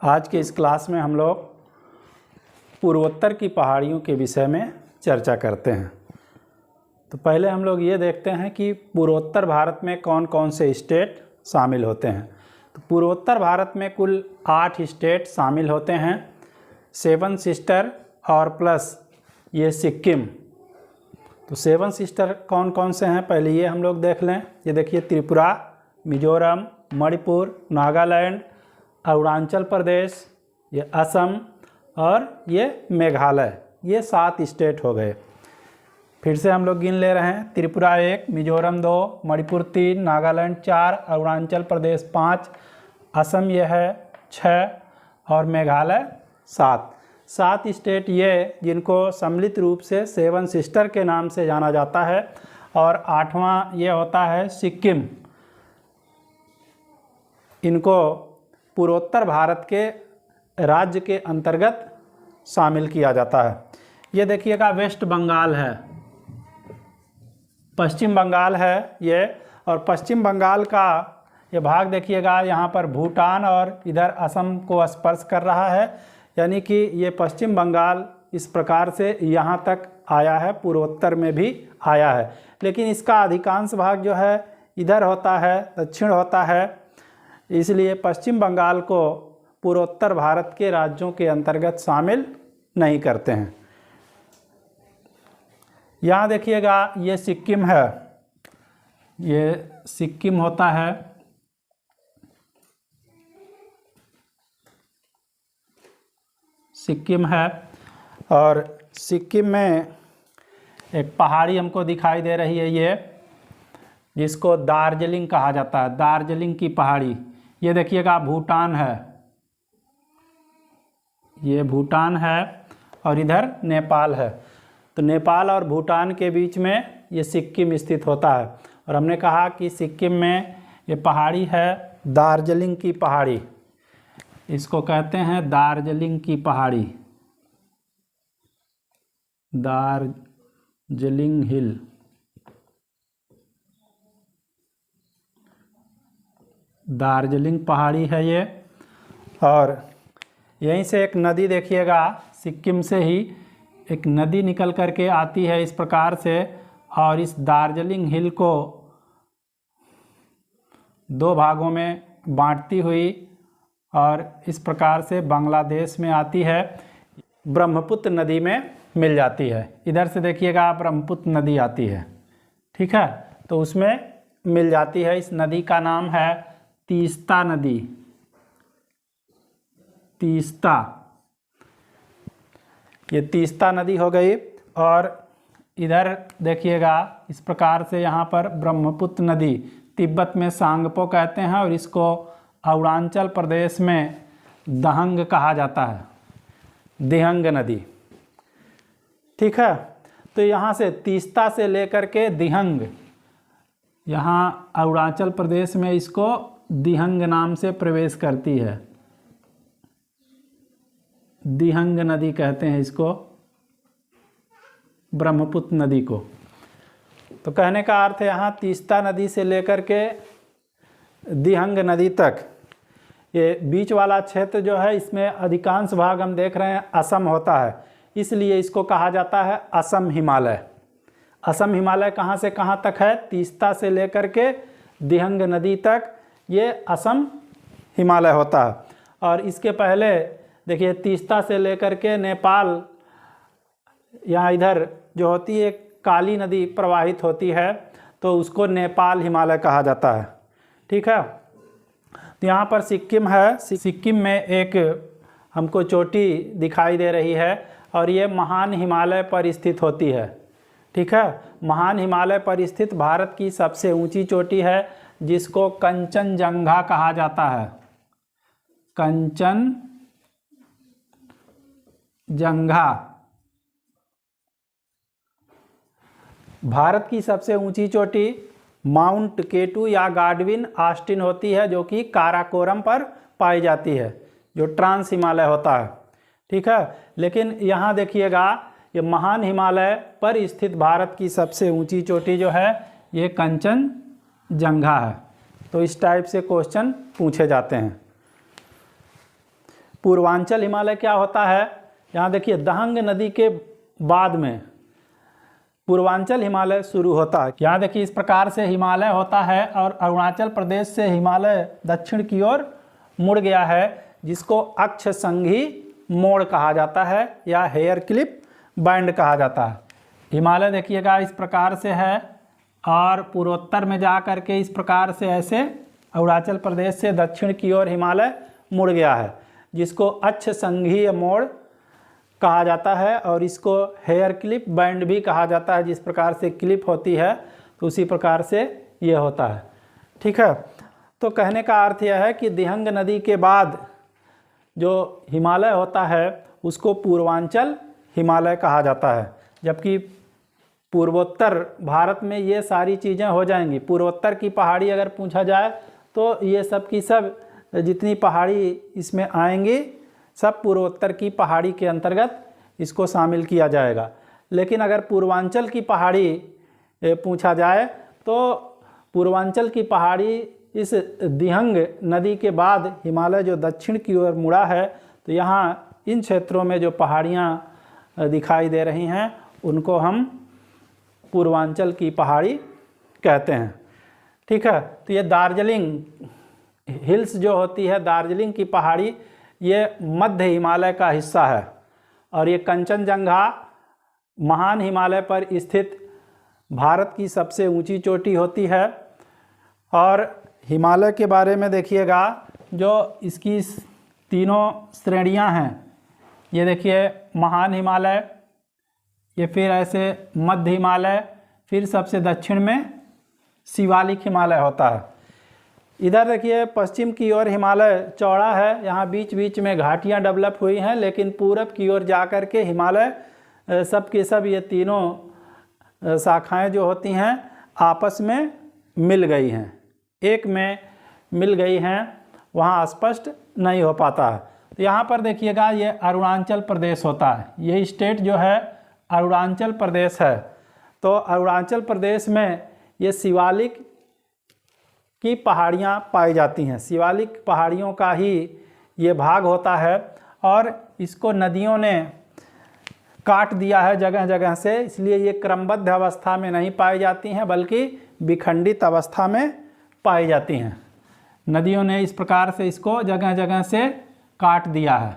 आज के इस क्लास में हम लोग पूर्वोत्तर की पहाड़ियों के विषय में चर्चा करते हैं। तो पहले हम लोग ये देखते हैं कि पूर्वोत्तर भारत में कौन कौन से स्टेट शामिल होते हैं। तो पूर्वोत्तर भारत में कुल 8 स्टेट शामिल होते हैं, 7 सिस्टर और प्लस ये सिक्किम। तो 7 सिस्टर कौन कौन से हैं पहले ये हम लोग देख लें। ये देखिए त्रिपुरा, मिजोरम, मणिपुर, नागालैंड, अरुणाचल प्रदेश, ये असम और ये मेघालय, ये 7 स्टेट हो गए। फिर से हम लोग गिन ले रहे हैं। त्रिपुरा 1, मिजोरम 2, मणिपुर 3, नागालैंड 4, अरुणाचल प्रदेश 5, असम ये है 6 और मेघालय 7 स्टेट ये जिनको सम्मिलित रूप से 7 सिस्टर के नाम से जाना जाता है। और 8वां ये होता है सिक्किम। इनको पूर्वोत्तर भारत के राज्य के अंतर्गत शामिल किया जाता है। ये देखिएगा वेस्ट बंगाल है, पश्चिम बंगाल है ये, और पश्चिम बंगाल का ये भाग देखिएगा यहाँ पर भूटान और इधर असम को स्पर्श कर रहा है, यानी कि ये पश्चिम बंगाल इस प्रकार से यहाँ तक आया है, पूर्वोत्तर में भी आया है। लेकिन इसका अधिकांश भाग जो है इधर होता है, दक्षिण होता है, इसलिए पश्चिम बंगाल को पूर्वोत्तर भारत के राज्यों के अंतर्गत शामिल नहीं करते हैं। यहाँ देखिएगा ये सिक्किम है, ये सिक्किम होता है। सिक्किम है और सिक्किम में एक पहाड़ी हमको दिखाई दे रही है ये, जिसको दार्जिलिंग कहा जाता है, दार्जिलिंग की पहाड़ी। ये देखिएगा भूटान है, ये भूटान है और इधर नेपाल है। तो नेपाल और भूटान के बीच में ये सिक्किम स्थित होता है। और हमने कहा कि सिक्किम में ये पहाड़ी है दार्जिलिंग की पहाड़ी, इसको कहते हैं दार्जिलिंग की पहाड़ी, दार्जिलिंग हिल। दार्जिलिंग पहाड़ी है ये। और यहीं से एक नदी देखिएगा, सिक्किम से ही एक नदी निकल करके आती है इस प्रकार से, और इस दार्जिलिंग हिल को 2 भागों में बांटती हुई और इस प्रकार से बांग्लादेश में आती है, ब्रह्मपुत्र नदी में मिल जाती है। इधर से देखिएगा ब्रह्मपुत्र नदी आती है, ठीक है, तो उसमें मिल जाती है। इस नदी का नाम है तीस्ता नदी, तीस्ता, ये तीस्ता नदी हो गई। और इधर देखिएगा इस प्रकार से यहाँ पर ब्रह्मपुत्र नदी, तिब्बत में सांगपो कहते हैं और इसको अरुणाचल प्रदेश में दहंग कहा जाता है, दिहंग नदी, ठीक है। तो यहाँ से तीस्ता से लेकर के दिहंग, यहाँ अरुणाचल प्रदेश में इसको दिहंग नाम से प्रवेश करती है, दिहंग नदी कहते हैं इसको, ब्रह्मपुत्र नदी को। तो कहने का अर्थ है यहाँ तीस्ता नदी से लेकर के दिहंग नदी तक, ये बीच वाला क्षेत्र जो है इसमें अधिकांश भाग हम देख रहे हैं असम होता है, इसलिए इसको कहा जाता है असम हिमालय। असम हिमालय कहाँ से कहाँ तक है? तीस्ता से लेकर के दिहंग नदी तक ये असम हिमालय होता है। और इसके पहले देखिए तीस्ता से लेकर के नेपाल, यहाँ इधर जो होती है काली नदी प्रवाहित होती है, तो उसको नेपाल हिमालय कहा जाता है, ठीक है। तो यहाँ पर सिक्किम है, सिक्किम में एक हमको चोटी दिखाई दे रही है और ये महान हिमालय पर स्थित होती है, ठीक है। महान हिमालय पर स्थित भारत की सबसे ऊंची चोटी है, जिसको कंचनजंगा कहा जाता है, कंचनजंगा। भारत की सबसे ऊंची चोटी माउंट केटू या गाडविन ऑस्टिन होती है, जो कि काराकोरम पर पाई जाती है, जो ट्रांस हिमालय होता है, ठीक है। लेकिन यहाँ देखिएगा ये महान हिमालय पर स्थित भारत की सबसे ऊंची चोटी जो है ये कंचनजंगा है। तो इस टाइप से क्वेश्चन पूछे जाते हैं। पूर्वांचल हिमालय क्या होता है, यहाँ देखिए दहंग नदी के बाद में पूर्वांचल हिमालय शुरू होता है। यहाँ देखिए इस प्रकार से हिमालय होता है और अरुणाचल प्रदेश से हिमालय दक्षिण की ओर मुड़ गया है, जिसको अक्ष संघी मोड़ कहा जाता है या हेयर क्लिप बैंड कहा जाता है। हिमालय देखिएगा इस प्रकार से है और पूर्वोत्तर में जा कर के इस प्रकार से ऐसे अरुणाचल प्रदेश से दक्षिण की ओर हिमालय मुड़ गया है, जिसको अक्ष संघीय मोड़ कहा जाता है और इसको हेयर क्लिप बैंड भी कहा जाता है। जिस प्रकार से क्लिप होती है तो उसी प्रकार से ये होता है। ठीक है, तो कहने का अर्थ यह है कि दिहंग नदी के बाद जो हिमालय होता है उसको पूर्वांचल हिमालय कहा जाता है, जबकि पूर्वोत्तर भारत में ये सारी चीज़ें हो जाएंगी। पूर्वोत्तर की पहाड़ी अगर पूछा जाए तो ये सब की सब जितनी पहाड़ी इसमें आएंगी सब पूर्वोत्तर की पहाड़ी के अंतर्गत इसको शामिल किया जाएगा। लेकिन अगर पूर्वांचल की पहाड़ी पूछा जाए तो पूर्वांचल की पहाड़ी इस दिहंग नदी के बाद हिमालय जो दक्षिण की ओर मुड़ा है, तो यहाँ इन क्षेत्रों में जो पहाड़ियाँ दिखाई दे रही हैं उनको हम पूर्वांचल की पहाड़ी कहते हैं। ठीक है, तो ये दार्जिलिंग हिल्स जो होती है, दार्जिलिंग की पहाड़ी, ये मध्य हिमालय का हिस्सा है और ये कंचनजंगा महान हिमालय पर स्थित भारत की सबसे ऊंची चोटी होती है। और हिमालय के बारे में देखिएगा, जो इसकी तीनों श्रेणियां हैं, ये देखिए महान हिमालय, ये फिर ऐसे मध्य हिमालय, फिर सबसे दक्षिण में शिवालिक हिमालय होता है। इधर देखिए पश्चिम की ओर हिमालय चौड़ा है, यहाँ बीच बीच में घाटियाँ डेवलप हुई हैं, लेकिन पूरब की ओर जा कर के हिमालय सब के सब ये तीनों शाखाएं जो होती हैं आपस में मिल गई हैं, एक में मिल गई हैं, वहाँ स्पष्ट नहीं हो पाता है। तो यहाँ पर देखिएगा ये अरुणाचल प्रदेश होता है, ये स्टेट जो है अरुणाचल प्रदेश है। तो अरुणाचल प्रदेश में ये शिवालिक की पहाड़ियाँ पाई जाती हैं, शिवालिक पहाड़ियों का ही ये भाग होता है और इसको नदियों ने काट दिया है जगह जगह से, इसलिए ये क्रमबद्ध अवस्था में नहीं पाई जाती हैं बल्कि विखंडित अवस्था में पाई जाती हैं। नदियों ने इस प्रकार से इसको जगह जगह से काट दिया है।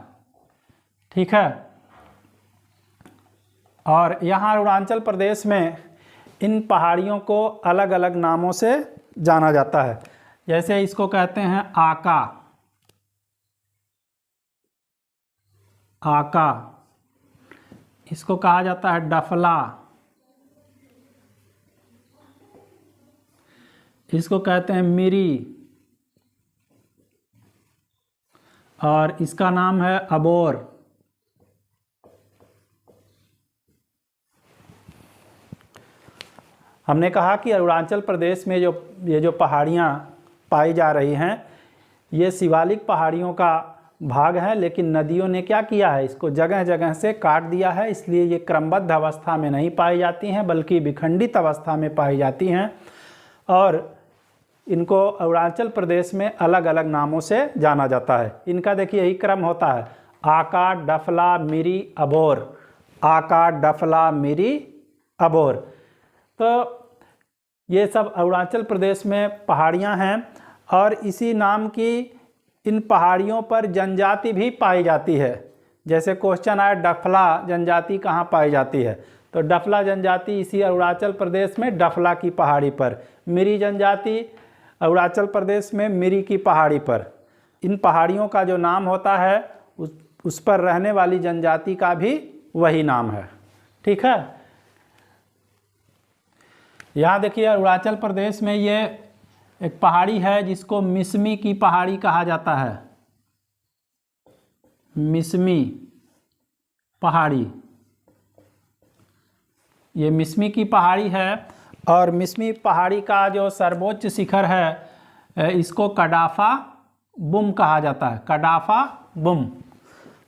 ठीक है, और यहाँ अरुणाचल प्रदेश में इन पहाड़ियों को अलग अलग नामों से जाना जाता है। जैसे इसको कहते हैं आका, आका, इसको कहा जाता है डफला, इसको कहते हैं मिरी, और इसका नाम है अबोर। हमने कहा कि अरुणाचल प्रदेश में ये जो पहाड़ियाँ पाई जा रही हैं ये शिवालिक पहाड़ियों का भाग है, लेकिन नदियों ने क्या किया है, इसको जगह जगह से काट दिया है, इसलिए ये क्रमबद्ध अवस्था में नहीं पाई जाती हैं बल्कि विखंडित अवस्था में पाई जाती हैं और इनको अरुणाचल प्रदेश में अलग अलग नामों से जाना जाता है। इनका देखिए यही क्रम होता है, आका, डफला, मिरी, अबोर, आका, डफला, मिरी, अबोर। तो ये सब अरुणाचल प्रदेश में पहाड़ियाँ हैं और इसी नाम की इन पहाड़ियों पर जनजाति भी पाई जाती है। जैसे क्वेश्चन आया डफला जनजाति कहाँ पाई जाती है, तो डफला जनजाति इसी अरुणाचल प्रदेश में डफला की पहाड़ी पर, मिरी जनजाति अरुणाचल प्रदेश में मिरी की पहाड़ी पर। इन पहाड़ियों का जो नाम होता है उस पर रहने वाली जनजाति का भी वही नाम है। ठीक है, यहाँ देखिए अरुणाचल प्रदेश में ये एक पहाड़ी है जिसको मिसमी की पहाड़ी कहा जाता है, मिसमी पहाड़ी, ये मिसमी की पहाड़ी है और मिसमी पहाड़ी का जो सर्वोच्च शिखर है इसको कडाफा बुम कहा जाता है, कडाफा बुम।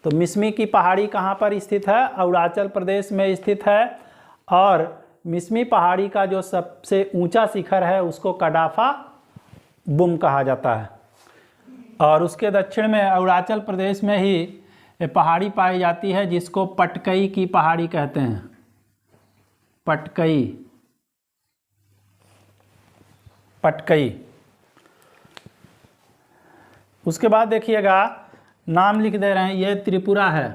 तो मिसमी की पहाड़ी कहाँ पर स्थित है, अरुणाचल प्रदेश में स्थित है और मिसमी पहाड़ी का जो सबसे ऊंचा शिखर है उसको कडाफा बुम कहा जाता है। और उसके दक्षिण में अरुणाचल प्रदेश में ही ये पहाड़ी पाई जाती है जिसको पटकई की पहाड़ी कहते हैं। पटकई, पटकई। उसके बाद देखिएगा नाम लिख दे रहे हैं, ये त्रिपुरा है।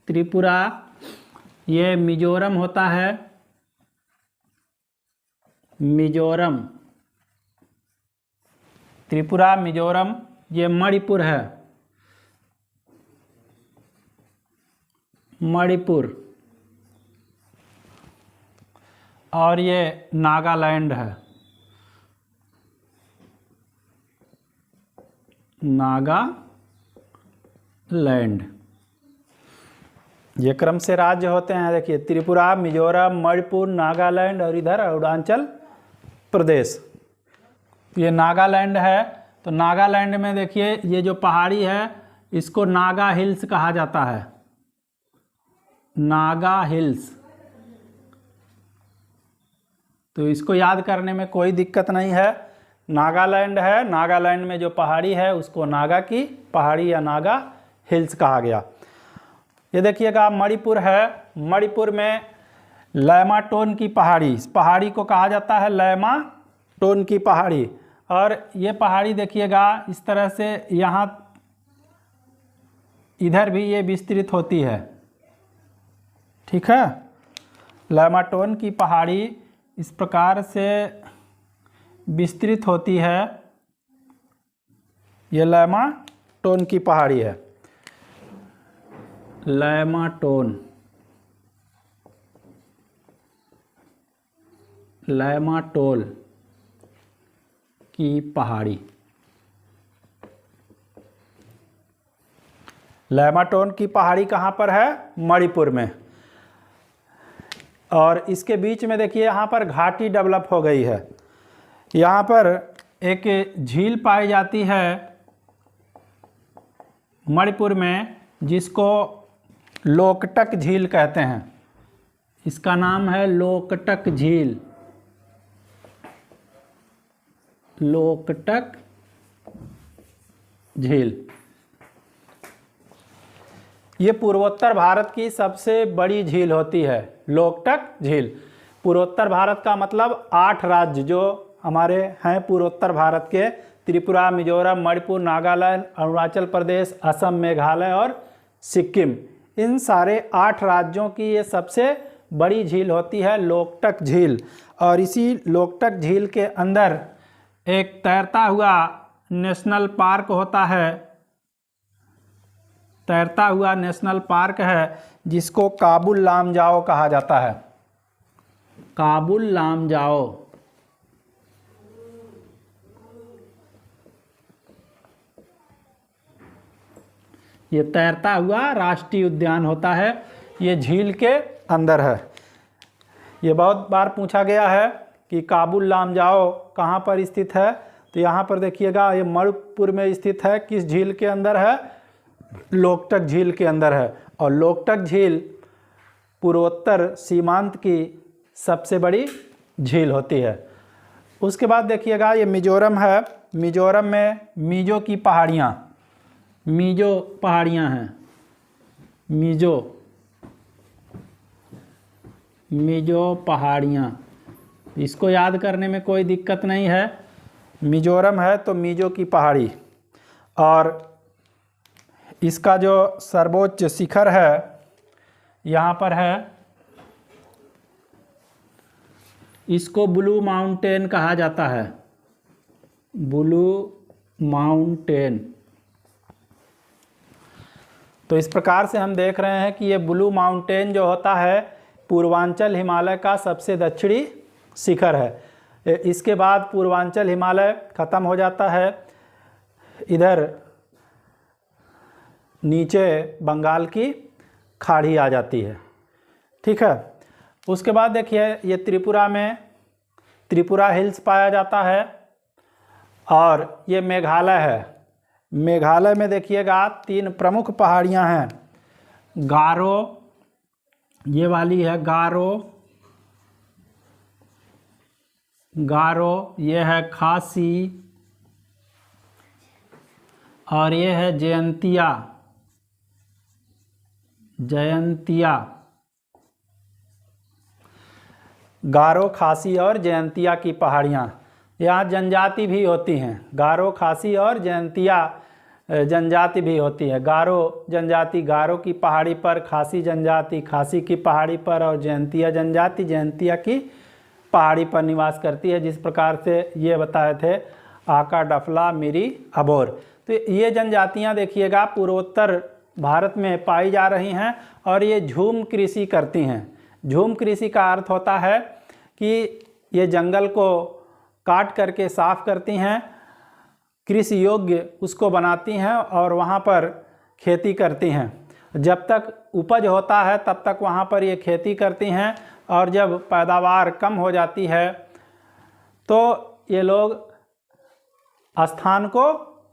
त्रिपुरा, ये मिजोरम होता है, मिजोरम, त्रिपुरा, मिजोरम। ये मणिपुर है, मणिपुर। और ये नागालैंड है, नागालैंड। ये क्रम से राज्य होते हैं। देखिए त्रिपुरा, मिजोरम, मणिपुर, नागालैंड और इधर अरुणाचल प्रदेश। ये नागालैंड है, तो नागालैंड में देखिए ये जो पहाड़ी है इसको नागा हिल्स कहा जाता है, नागा हिल्स। तो इसको याद करने में कोई दिक्कत नहीं है। नागालैंड है, नागालैंड में जो पहाड़ी है उसको नागा की पहाड़ी या नागा हिल्स कहा गया। ये देखिएगा मणिपुर है, मणिपुर में लैमाटोन की पहाड़ी, इस पहाड़ी को कहा जाता है लैमाटोन की पहाड़ी। और ये पहाड़ी देखिएगा इस तरह से यहाँ इधर भी ये विस्तृत होती है, ठीक है। लैमाटोन की पहाड़ी इस प्रकार से विस्तृत होती है, ये लैमाटोन की पहाड़ी है, लैमाटोन, लैमाटोल की पहाड़ी। लैमाटोन की पहाड़ी कहाँ पर है? मणिपुर में। और इसके बीच में देखिए यहाँ पर घाटी डेवलप हो गई है। यहाँ पर एक झील पाई जाती है मणिपुर में जिसको लोकटक झील कहते हैं। इसका नाम है लोकटक झील, लोकटक झील। ये पूर्वोत्तर भारत की सबसे बड़ी झील होती है, लोकटक झील। पूर्वोत्तर भारत का मतलब 8 राज्य जो हमारे हैं पूर्वोत्तर भारत के, त्रिपुरा, मिजोरम, मणिपुर, नागालैंड, अरुणाचल प्रदेश, असम, मेघालय और सिक्किम, इन सारे 8 राज्यों की ये सबसे बड़ी झील होती है लोकटक झील। और इसी लोकटक झील के अंदर एक तैरता हुआ नेशनल पार्क होता है, तैरता हुआ नेशनल पार्क है जिसको काबुल लामजाओ कहा जाता है, काबुल लामजाओ। ये तैरता हुआ राष्ट्रीय उद्यान होता है, ये झील के अंदर है। ये बहुत बार पूछा गया है कि काबुल लामजाओ कहाँ पर स्थित है, तो यहाँ पर देखिएगा ये मणिपुर में स्थित है। किस झील के अंदर है? लोकटक झील के अंदर है। और लोकटक झील पूर्वोत्तर सीमांत की सबसे बड़ी झील होती है। उसके बाद देखिएगा ये मिजोरम है, मिजोरम में मिजो की पहाड़ियाँ, मिजो पहाड़ियाँ हैं, मिजो, मिजो पहाड़ियाँ। इसको याद करने में कोई दिक्कत नहीं है। मिजोरम है तो मिजो की पहाड़ी। और इसका जो सर्वोच्च शिखर है यहाँ पर है, इसको ब्लू माउंटेन कहा जाता है, ब्लू माउंटेन। तो इस प्रकार से हम देख रहे हैं कि ये ब्लू माउंटेन जो होता है पूर्वांचल हिमालय का सबसे दक्षिणी शिखर है। इसके बाद पूर्वांचल हिमालय ख़त्म हो जाता है, इधर नीचे बंगाल की खाड़ी आ जाती है, ठीक है। उसके बाद देखिए ये त्रिपुरा में त्रिपुरा हिल्स पाया जाता है। और ये मेघालय है, मेघालय में देखिएगा 3 प्रमुख पहाड़ियाँ हैं, गारो, ये वाली है गारो, गारो, ये है खासी और ये है जयंतिया। गारो, खासी और जयंतिया की पहाड़ियाँ। यहाँ जनजाति भी होती हैं। गारो, खासी और जयंतिया जनजाति भी होती है। गारो जनजाति गारो की पहाड़ी पर, खासी जनजाति खासी की पहाड़ी पर और जयंतिया जनजाति जयंतिया की पहाड़ी पर निवास करती है। जिस प्रकार से ये बताए थे आका, डफला, मिरी, अबोर। तो ये जनजातियाँ देखिएगा पूर्वोत्तर भारत में पाई जा रही हैं और ये झूम कृषि करती हैं। झूम कृषि का अर्थ होता है कि ये जंगल को काट करके साफ करती हैं, कृषि योग्य उसको बनाती हैं और वहाँ पर खेती करती हैं। जब तक उपज होता है तब तक वहाँ पर ये खेती करती हैं और जब पैदावार कम हो जाती है तो ये लोग स्थान को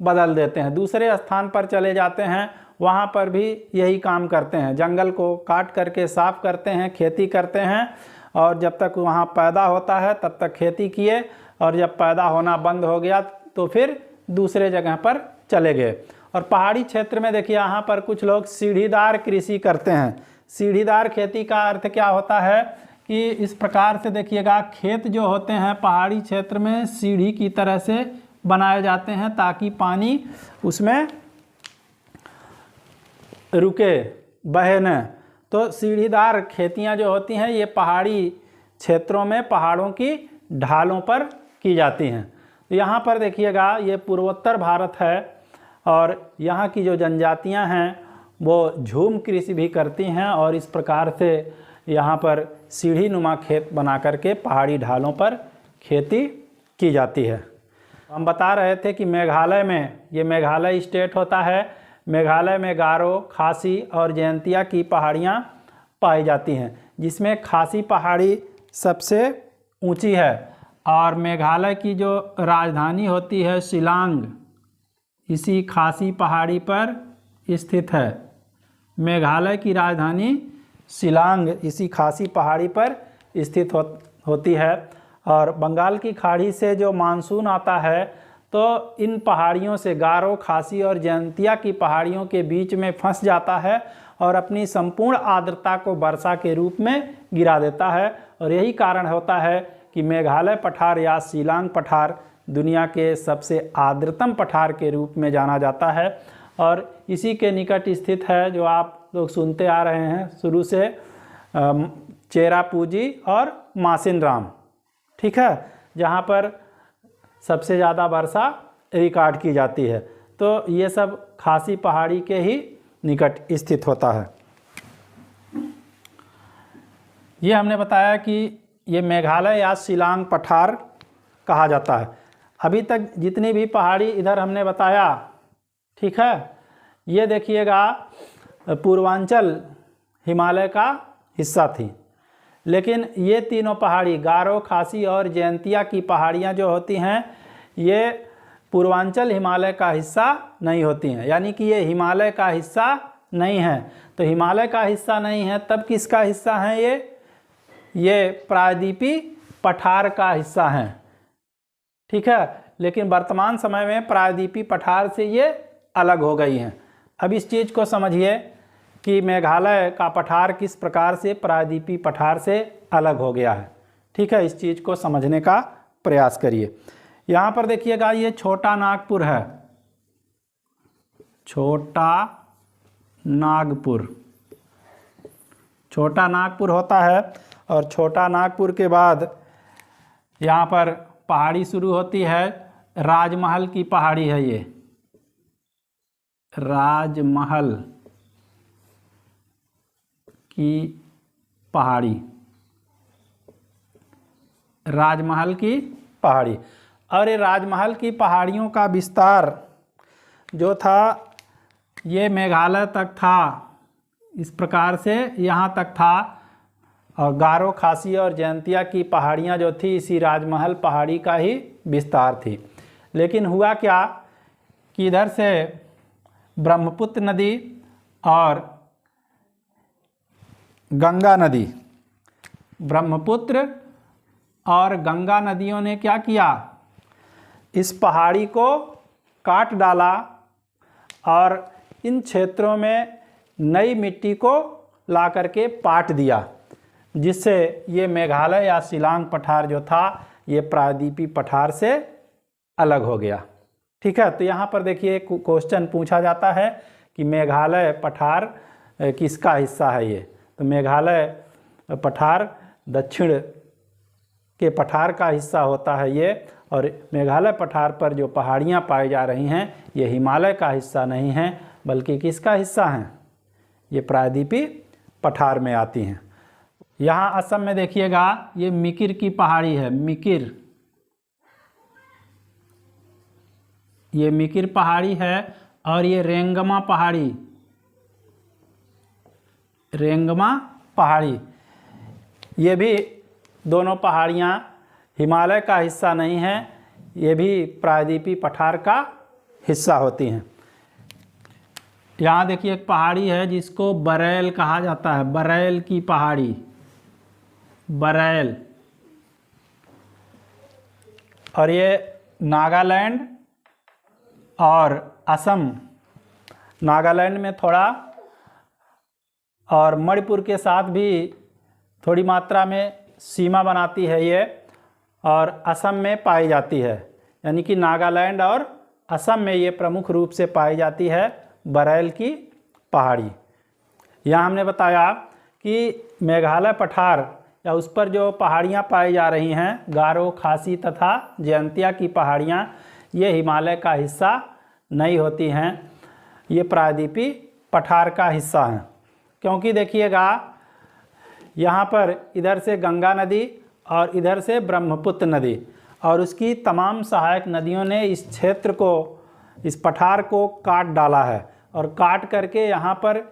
बदल देते हैं, दूसरे स्थान पर चले जाते हैं। वहाँ पर भी यही काम करते हैं, जंगल को काट करके साफ करते हैं, खेती करते हैं और जब तक वहाँ पैदा होता है तब तक खेती किए और जब पैदा होना बंद हो गया तो फिर दूसरे जगह पर चले गए। और पहाड़ी क्षेत्र में देखिए यहाँ पर कुछ लोग सीढ़ीदार कृषि करते हैं। सीढ़ीदार खेती का अर्थ क्या होता है कि इस प्रकार से देखिएगा, खेत जो होते हैं पहाड़ी क्षेत्र में सीढ़ी की तरह से बनाए जाते हैं ताकि पानी उसमें रुके, बहे न। तो सीढ़ीदार खेतियाँ जो होती हैं ये पहाड़ी क्षेत्रों में पहाड़ों की ढालों पर की जाती हैं। तो यहाँ पर देखिएगा ये पूर्वोत्तर भारत है और यहाँ की जो जनजातियाँ हैं वो झूम कृषि भी करती हैं और इस प्रकार से यहाँ पर सीढ़ी नुमा खेत बना करके पहाड़ी ढालों पर खेती की जाती है। हम बता रहे थे कि मेघालय में, ये मेघालय स्टेट होता है, मेघालय में गारो, खासी और जयंतिया की पहाड़ियाँ पाई जाती हैं, जिसमें खासी पहाड़ी सबसे ऊंची है और मेघालय की जो राजधानी होती है शिलांग इसी खासी पहाड़ी पर स्थित है। मेघालय की राजधानी शिलांग इसी खासी पहाड़ी पर स्थित होती है और बंगाल की खाड़ी से जो मानसून आता है तो इन पहाड़ियों से गारो, खासी और जयंतिया की पहाड़ियों के बीच में फंस जाता है और अपनी संपूर्ण आर्द्रता को वर्षा के रूप में गिरा देता है। और यही कारण होता है कि मेघालय पठार या शिलांग पठार दुनिया के सबसे आर्द्रतम पठार के रूप में जाना जाता है और इसी के निकट स्थित है जो आप लोग सुनते आ रहे हैं शुरू से, चेरापूंजी और मासिन राम, ठीक है, जहाँ पर सबसे ज़्यादा वर्षा रिकॉर्ड की जाती है। तो ये सब खासी पहाड़ी के ही निकट स्थित होता है। ये हमने बताया कि ये मेघालय या शिलांग पठार कहा जाता है। अभी तक जितनी भी पहाड़ी इधर हमने बताया, ठीक है, ये देखिएगा पूर्वांचल हिमालय का हिस्सा थी, लेकिन ये तीनों पहाड़ी गारो, खासी और जयंतिया की पहाड़ियाँ जो होती हैं ये पूर्वांचल हिमालय का हिस्सा नहीं होती हैं, यानी कि ये हिमालय का हिस्सा नहीं है। तो हिमालय का हिस्सा नहीं है तब किसका हिस्सा है ये प्रायद्वीपीय पठार का हिस्सा है, ठीक है। लेकिन वर्तमान समय में प्रायद्वीपीय पठार से ये अलग हो गई हैं। अब इस चीज़ को समझिए कि मेघालय का पठार किस प्रकार से प्रायद्वीपीय पठार से अलग हो गया है, ठीक है। इस चीज़ को समझने का प्रयास करिए। यहाँ पर देखिएगा ये छोटा नागपुर है, छोटा नागपुर, छोटा नागपुर होता है और छोटा नागपुर के बाद यहाँ पर पहाड़ी शुरू होती है, राजमहल की पहाड़ी है ये, राजमहल की पहाड़ी, राजमहल की पहाड़ी। और ये राजमहल की पहाड़ियों का विस्तार जो था ये मेघालय तक था, इस प्रकार से यहाँ तक था। और गारो, खासी और जयंतिया की पहाड़ियाँ जो थी इसी राजमहल पहाड़ी का ही विस्तार थी। लेकिन हुआ क्या कि इधर से ब्रह्मपुत्र नदी और गंगा नदी, ब्रह्मपुत्र और गंगा नदियों ने क्या किया, इस पहाड़ी को काट डाला और इन क्षेत्रों में नई मिट्टी को ला करके पाट दिया, जिससे ये मेघालय या शिलांग पठार जो था ये प्रायद्वीपीय पठार से अलग हो गया। ठीक है, तो यहाँ पर देखिए क्वेश्चन पूछा जाता है कि मेघालय पठार किसका हिस्सा है ये, तो मेघालय पठार दक्षिण के पठार का हिस्सा होता है ये, और मेघालय पठार पर जो पहाड़ियाँ पाई जा रही हैं ये हिमालय का हिस्सा नहीं है बल्कि किसका हिस्सा हैं, ये प्रायद्वीपीय पठार में आती हैं। यहाँ असम में देखिएगा ये मिकिर की पहाड़ी है, मिकिर, ये मिकिर पहाड़ी है, और ये रेंगमा पहाड़ी, रेंगमा पहाड़ी, ये भी दोनों पहाड़ियाँ हिमालय का हिस्सा नहीं हैं, ये भी प्रायद्वीपीय पठार का हिस्सा होती हैं। यहाँ देखिए एक पहाड़ी है जिसको बरैल कहा जाता है, बरैल की पहाड़ी, बरैल, और ये नागालैंड और असम, नागालैंड में थोड़ा और मणिपुर के साथ भी थोड़ी मात्रा में सीमा बनाती है ये, और असम में पाई जाती है, यानी कि नागालैंड और असम में ये प्रमुख रूप से पाई जाती है बरैल की पहाड़ी। यहाँ हमने बताया कि मेघालय पठार या उस पर जो पहाड़ियाँ पाई जा रही हैं, गारो, खासी तथा जयंतिया की पहाड़ियाँ, ये हिमालय का हिस्सा नहीं होती हैं, ये प्रायद्वीपीय पठार का हिस्सा हैं। क्योंकि देखिएगा यहाँ पर इधर से गंगा नदी और इधर से ब्रह्मपुत्र नदी और उसकी तमाम सहायक नदियों ने इस क्षेत्र को, इस पठार को काट डाला है, और काट करके यहाँ पर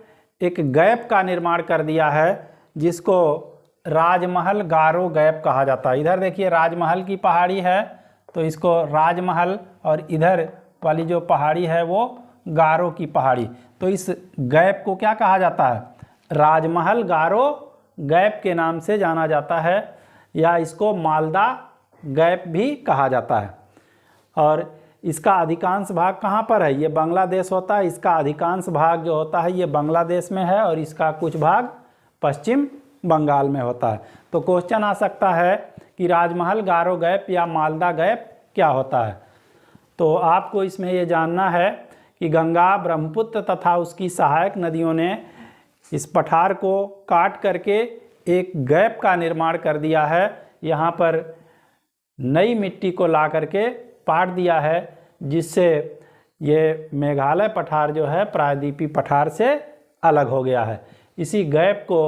एक गैप का निर्माण कर दिया है जिसको राजमहल गारो गैप कहा जाता है। इधर देखिए राजमहल की पहाड़ी है तो इसको राजमहल, और इधर वाली जो पहाड़ी है वो गारो की पहाड़ी, तो इस गैप को क्या कहा जाता है, राजमहल गारो गैप के नाम से जाना जाता है, या इसको मालदा गैप भी कहा जाता है। और इसका अधिकांश भाग कहाँ पर है, ये बांग्लादेश होता है, इसका अधिकांश भाग जो होता है ये बांग्लादेश में है, और इसका कुछ भाग पश्चिम बंगाल में होता है। तो क्वेश्चन आ सकता है कि राजमहल गारो गैप या मालदा गैप क्या होता है। तो आपको इसमें ये जानना है कि गंगा, ब्रह्मपुत्र तथा उसकी सहायक नदियों ने इस पठार को काट करके एक गैप का निर्माण कर दिया है, यहाँ पर नई मिट्टी को ला करके पाट दिया है, जिससे ये मेघालय पठार जो है प्रायद्वीपीय पठार से अलग हो गया है। इसी गैप को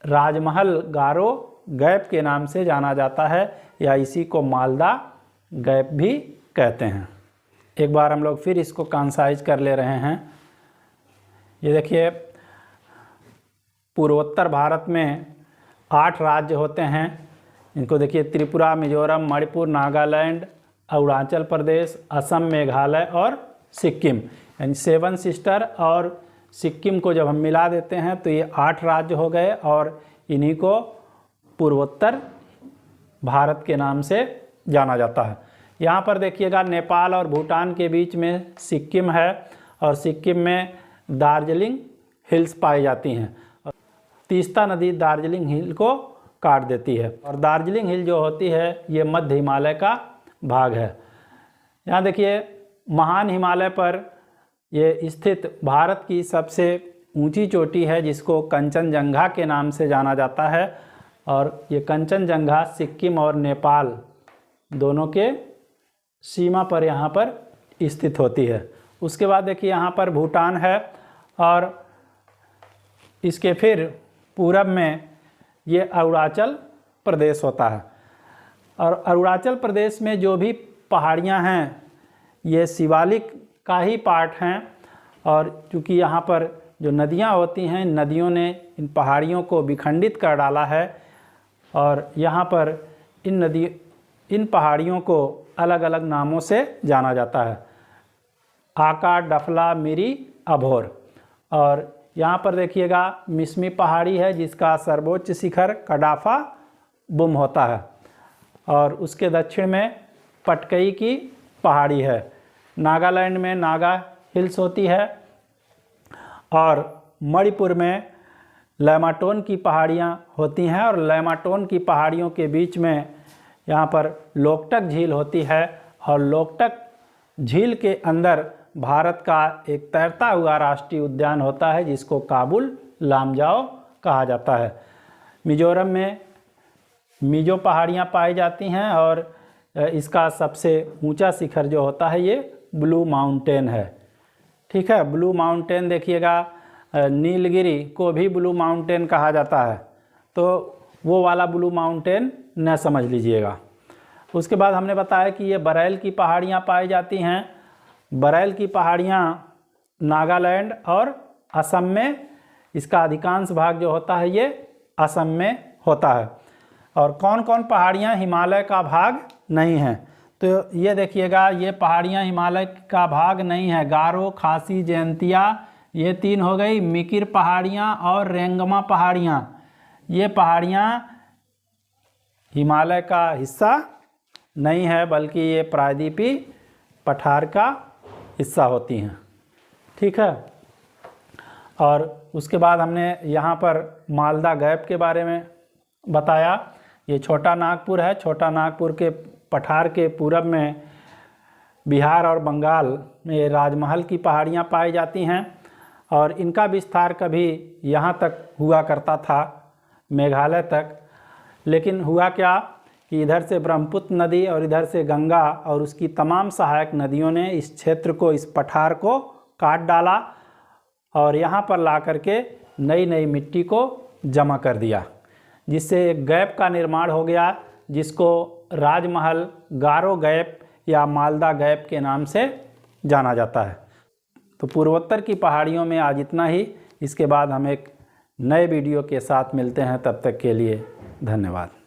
राजमहल गारो गैप के नाम से जाना जाता है, या इसी को मालदा गैप भी कहते हैं। एक बार हम लोग फिर इसको कंसाइज कर ले रहे हैं। ये देखिए पूर्वोत्तर भारत में 8 राज्य होते हैं, इनको देखिए त्रिपुरा, मिजोरम, मणिपुर, नागालैंड, अरुणाचल प्रदेश, असम, मेघालय और सिक्किम, यानी 7 सिस्टर, और सिक्किम को जब हम मिला देते हैं तो ये 8 राज्य हो गए, और इन्हीं को पूर्वोत्तर भारत के नाम से जाना जाता है। यहाँ पर देखिएगा नेपाल और भूटान के बीच में सिक्किम है, और सिक्किम में दार्जिलिंग हिल्स पाई जाती हैं। तीस्ता नदी दार्जिलिंग हिल को काट देती है, और दार्जिलिंग हिल जो होती है ये मध्य हिमालय का भाग है। यहाँ देखिए महान हिमालय पर ये स्थित भारत की सबसे ऊंची चोटी है जिसको कंचनजंगा के नाम से जाना जाता है, और ये कंचनजंगा सिक्किम और नेपाल दोनों के सीमा पर यहाँ पर स्थित होती है। उसके बाद देखिए यहाँ पर भूटान है, और इसके फिर पूरब में ये अरुणाचल प्रदेश होता है। और अरुणाचल प्रदेश में जो भी पहाड़ियाँ हैं ये शिवालिक का ही पार्ट हैं, और चूँकि यहाँ पर जो नदियाँ होती हैं, नदियों ने इन पहाड़ियों को विखंडित कर डाला है, और यहाँ पर इन पहाड़ियों को अलग अलग नामों से जाना जाता है, आका, डफला, मिरी, अभोर। और यहाँ पर देखिएगा मिसमी पहाड़ी है जिसका सर्वोच्च शिखर कडाफा बुम होता है, और उसके दक्षिण में पटकई की पहाड़ी है। नागालैंड में नागा हिल्स होती है और मणिपुर में लैमाटोन की पहाड़ियाँ होती हैं और लैमाटोन की पहाड़ियों के बीच में यहाँ पर लोकटक झील होती है और लोकटक झील के अंदर भारत का एक तैरता हुआ राष्ट्रीय उद्यान होता है जिसको काबुल लामजाओ कहा जाता है। मिजोरम में मिजो पहाड़ियाँ पाई जाती हैं और इसका सबसे ऊंचा शिखर जो होता है ये ब्लू माउंटेन है। ठीक है, ब्लू माउंटेन देखिएगा, नीलगिरी को भी ब्लू माउंटेन कहा जाता है, तो वो वाला ब्लू माउंटेन न समझ लीजिएगा। उसके बाद हमने बताया कि ये बरैल की पहाड़ियाँ पाई जाती हैं। बरैल की पहाड़ियाँ नागालैंड और असम में, इसका अधिकांश भाग जो होता है ये असम में होता है। और कौन कौन पहाड़ियाँ हिमालय का भाग नहीं हैं, तो ये देखिएगा, ये पहाड़ियाँ हिमालय का भाग नहीं है। गारो, खासी, जयंतिया, ये 3 हो गई। मिकिर पहाड़ियाँ और रेंगमा पहाड़ियाँ, ये पहाड़ियाँ हिमालय का हिस्सा नहीं है बल्कि ये प्रायद्वीपीय पठार का हिस्सा होती हैं। ठीक है, और उसके बाद हमने यहाँ पर मालदा गैप के बारे में बताया। ये छोटा नागपुर है। छोटा नागपुर के पठार के पूरब में बिहार और बंगाल में राजमहल की पहाड़ियाँ पाई जाती हैं और इनका विस्तार कभी यहाँ तक हुआ करता था, मेघालय तक। लेकिन हुआ क्या कि इधर से ब्रह्मपुत्र नदी और इधर से गंगा और उसकी तमाम सहायक नदियों ने इस क्षेत्र को, इस पठार को काट डाला और यहाँ पर ला करके नई नई मिट्टी को जमा कर दिया, जिससे एक गैप का निर्माण हो गया जिसको राजमहल गारो गैप या मालदा गैप के नाम से जाना जाता है। तो पूर्वोत्तर की पहाड़ियों में आज इतना ही। इसके बाद हम एक नए वीडियो के साथ मिलते हैं, तब तक के लिए धन्यवाद।